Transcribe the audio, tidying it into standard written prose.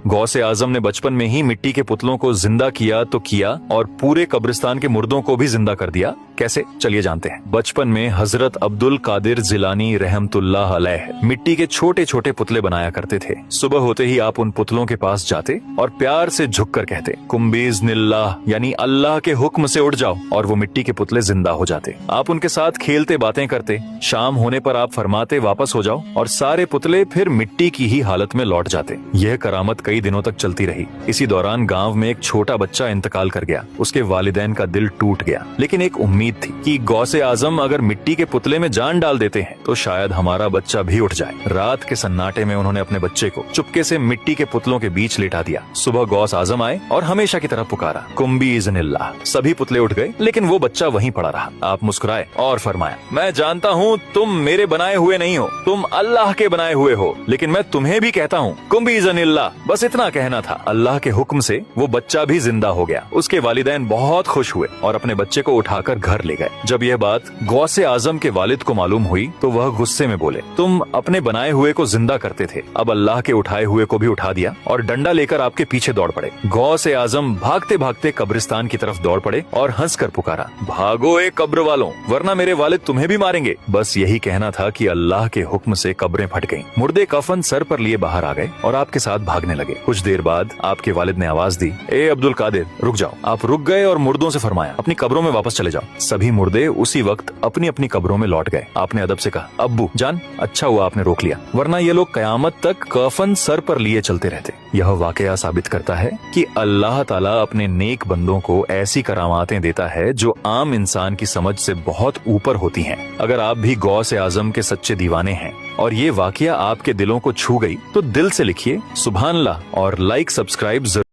गौसे आजम ने बचपन में ही मिट्टी के पुतलों को जिंदा किया तो किया और पूरे कब्रिस्तान के मुर्दों को भी जिंदा कर दिया। कैसे, चलिए जानते हैं। बचपन में हजरत अब्दुल कादिर जिलानी रहमतुल्लाह अलैह मिट्टी के छोटे छोटे पुतले बनाया करते थे। सुबह होते ही आप उन पुतलों के पास जाते और प्यार से झुककर कहते, कुम्बीज़्निल्लाह, यानी अल्लाह के हुक्म से उठ जाओ, और वो मिट्टी के पुतले जिंदा हो जाते। आप उनके साथ खेलते बातें करते। शाम होने पर आप फरमाते वापस हो जाओ, और सारे पुतले फिर मिट्टी की ही हालत में लौट जाते। यह करामत कई दिनों तक चलती रही। इसी दौरान गांव में एक छोटा बच्चा इंतकाल कर गया। उसके वालिदैन का दिल टूट गया, लेकिन एक उम्मीद थी कि गौसे आजम अगर मिट्टी के पुतले में जान डाल देते हैं तो शायद हमारा बच्चा भी उठ जाए। रात के सन्नाटे में उन्होंने अपने बच्चे को चुपके से मिट्टी के पुतलों के बीच लेटा दिया। सुबह गौस आजम आए और हमेशा की तरह पुकारा, कुम्बीज़्निल्लाह। सभी पुतले उठ गए, लेकिन वो बच्चा वहीं पड़ा रहा। आप मुस्कुराए और फरमाया, मैं जानता हूँ तुम मेरे बनाए हुए नहीं हो, तुम अल्लाह के बनाए हुए हो, लेकिन मैं तुम्हें भी कहता हूँ कुम्बीज़्निल्लाह। बस इतना कहना था। अल्लाह के हुक्म से वो बच्चा भी जिंदा हो गया। उसके वालिदैन बहुत खुश हुए और अपने बच्चे को उठाकर घर ले गए। जब यह बात गौसे आजम के वालिद को मालूम हुई तो वह गुस्से में बोले, तुम अपने बनाए हुए को जिंदा करते थे, अब अल्लाह के उठाए हुए को भी उठा दिया, और डंडा लेकर आपके पीछे दौड़ पड़े। गौसे आजम भागते भागते कब्रिस्तान की तरफ दौड़ पड़े और हंसकर पुकारा, भागो ए कब्र वालों, वरना मेरे वालिद तुम्हें भी मारेंगे। बस यही कहना था कि अल्लाह के हुक्म से कब्रें फट गईं। मुर्दे कफन सर पर लिए बाहर आ गए और आपके साथ भागने लगे। कुछ देर बाद आपके वालिद ने आवाज दी, ए अब्दुल कादिर, रुक जाओ। आप रुक गए और मुर्दों से फरमाया, अपनी कब्रों में वापस चले जाओ। सभी मुर्दे उसी वक्त अपनी अपनी कब्रों में लौट गए। आपने अदब से कहा, अब्बू जान, अच्छा हुआ आपने रोक लिया, वरना ये लोग कयामत तक कफन सर पर लिए चलते रहते। यह वाकया साबित करता है कि अल्लाह ताला अपने नेक बंदों को ऐसी करामातें देता है जो आम इंसान की समझ से बहुत ऊपर होती हैं। अगर आप भी गौसे आजम के सच्चे दीवाने हैं और ये वाकया आपके दिलों को छू गई तो दिल से लिखिए सुभान अल्लाह और लाइक सब्सक्राइब जरूर